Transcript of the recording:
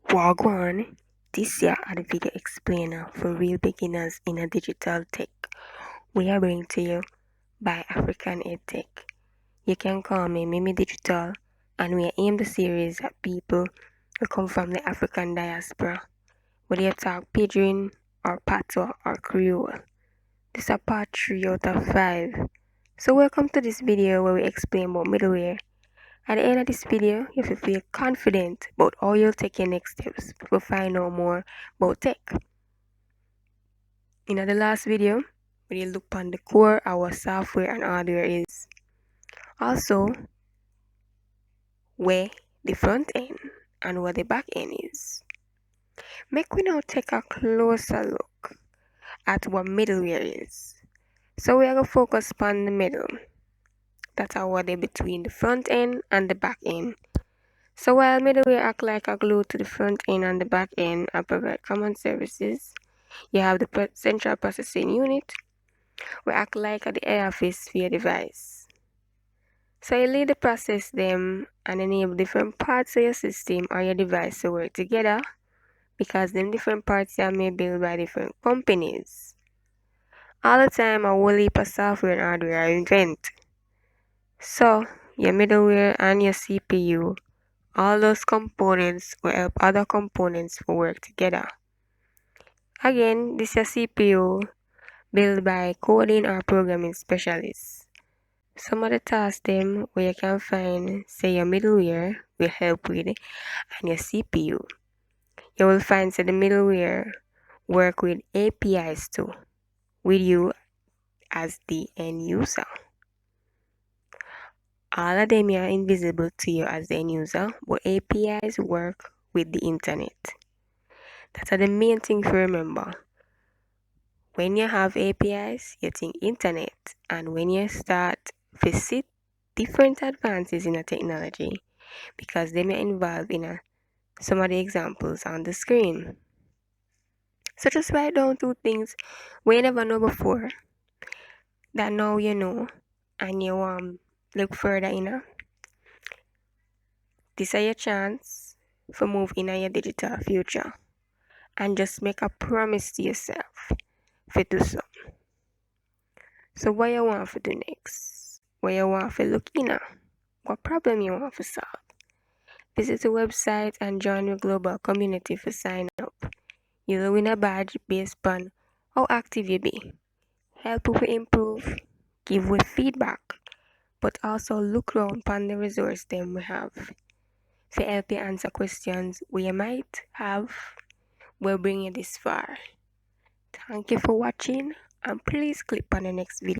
Gwan, this year are the video explainer for real beginners in a digital tech. We are bringing to you by African EdTech. You can call me Mimi Digital, and we aim the series at people who come from the African diaspora, whether you talk Pidgin or Patwa or Creole. This is part 3 out of 5. So welcome to this video where we explain about middleware. At the end of this video, you will feel confident about how you'll take your next steps to find out more about tech. In the last video, we look on the core our software and hardware is. Also, where the front end and where the back end is. Make we now take a closer look at what middleware is. So we are going to focus on the middle. That's our they between the front end and the back end. So while middleware act like a glue to the front end and the back end and provide common services, you have the central processing unit, which act like the head office for your device. So you lead the process them and enable different parts of your system or your device to work together because them different parts are made built by different companies. All the time a whole heap of software and hardware are invented. So your middleware and your CPU, all those components will help other components to work together. Again, this is a CPU built by coding or programming specialists. Some of the tasks them where you can find, say your middleware will help with and your CPU. You will find say the middleware work with APIs too, with you as the end user. All of them are invisible to you as the end user, but APIs work with the internet. That's the main thing to remember. When you have APIs, you think internet, and when you start visit different advances in a technology, because they may involve in some of the examples on the screen. So just write down 2 things we never know before that now you know and you look further This is your chance for move in your digital future and just make a promise to yourself for do so. So what you want to do next? What you want to look What problem you want to solve? Visit the website and join your global community for sign up. You'll win a badge based on how active you be. Help people improve, give with feedback, but also look around upon the resource them we have. To help you answer questions we might have, we'll bring you this far. Thank you for watching and please click on the next video.